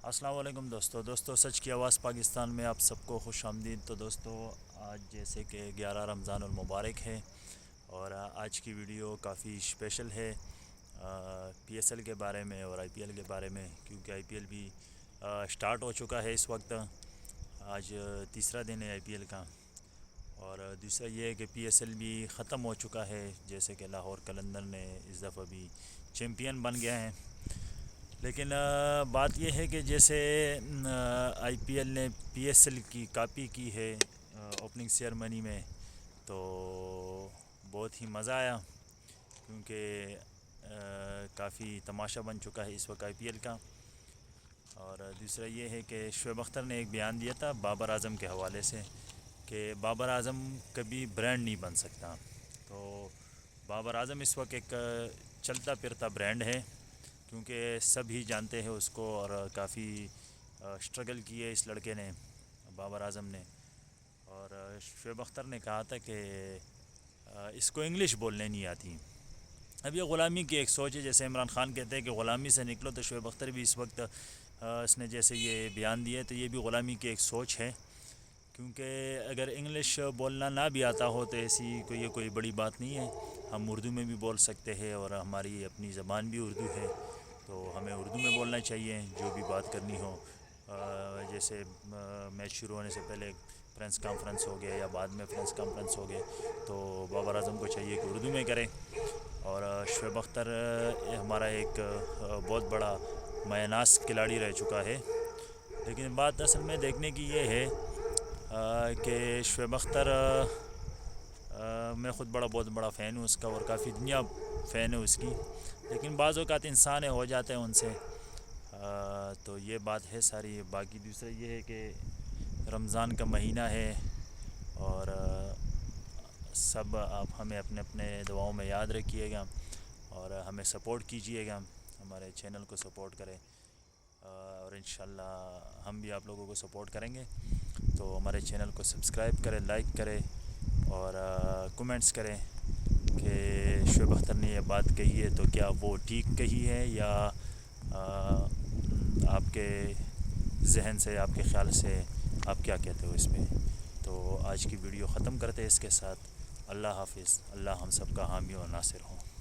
السلام علیکم دوستو سچ کی آواز پاکستان میں آپ سب کو خوش آمدید۔ تو دوستو آج جیسے کہ 11 رمضان المبارک ہے اور آج کی ویڈیو کافی اسپیشل ہے پی ایس ایل کے بارے میں اور آئی پی ایل کے بارے میں، کیونکہ آئی پی ایل بھی سٹارٹ ہو چکا ہے اس وقت۔ آج تیسرا دن ہے آئی پی ایل کا، اور دوسرا یہ ہے کہ پی ایس ایل بھی ختم ہو چکا ہے، جیسے کہ لاہور قلندر نے اس دفعہ بھی چیمپئن بن گیا ہے۔ لیکن بات یہ ہے کہ جیسے آئی پی ایل نے پی ایس ایل کی کاپی کی ہے اوپننگ سیرمنی میں، تو بہت ہی مزہ آیا، کیونکہ کافی تماشا بن چکا ہے اس وقت آئی پی ایل کا۔ اور دوسرا یہ ہے کہ شعیب اختر نے ایک بیان دیا تھا بابر اعظم کے حوالے سے کہ بابر اعظم کبھی برانڈ نہیں بن سکتا۔ تو بابر اعظم اس وقت ایک چلتا پھرتا برانڈ ہے، کیونکہ سب ہی جانتے ہیں اس کو، اور کافی اسٹرگل کی ہے اس لڑکے نے، بابر اعظم نے۔ اور شعیب اختر نے کہا تھا کہ اس کو انگلش بولنے نہیں آتی۔ اب یہ غلامی کی ایک سوچ ہے، جیسے عمران خان کہتے ہیں کہ غلامی سے نکلو، تو شعیب اختر بھی اس وقت اس نے جیسے یہ بیان دیے تو یہ بھی غلامی کی ایک سوچ ہے، کیونکہ اگر انگلش بولنا نہ بھی آتا ہو تو ایسی کوئی بڑی بات نہیں ہے، ہم اردو میں بھی بول سکتے ہیں، اور ہماری اپنی زبان بھی اردو ہے، تو ہمیں اردو میں بولنا چاہیے جو بھی بات کرنی ہو۔ جیسے میچ شروع ہونے سے پہلے پریس کانفرنس ہو گیا یا بعد میں پریس کانفرنس ہو گئے، تو بابر اعظم کو چاہیے کہ اردو میں کرے۔ اور شعیب اختر ہمارا ایک بہت بڑا مایہ ناز کھلاڑی رہ چکا ہے، لیکن بات اصل میں دیکھنے کی یہ ہے کہ شعیب اختر میں خود بہت بڑا فین ہوں اس کا، اور کافی دنیا فین ہے اس کی، لیکن بعض اوقات انسان ہو جاتے ہیں ان سے، تو یہ بات ہے ساری۔ باقی دوسرا یہ ہے کہ رمضان کا مہینہ ہے، اور سب آپ ہمیں اپنے اپنے دعاؤں میں یاد رکھیے گا، اور ہمیں سپورٹ کیجیے گا، ہمارے چینل کو سپورٹ کریں، اور انشاءاللہ ہم بھی آپ لوگوں کو سپورٹ کریں گے۔ تو ہمارے چینل کو سبسکرائب کریں، لائک کریں، اور کومنٹس کریں کہ شعیب اختر نے یہ بات کہی ہے تو کیا وہ ٹھیک کہی ہے، یا آپ کے ذہن سے، آپ کے خیال سے آپ کیا کہتے ہو اس پہ۔ تو آج کی ویڈیو ختم کرتے ہیں اس کے ساتھ۔ اللہ حافظ، اللہ ہم سب کا حامی و ناصر ہوں۔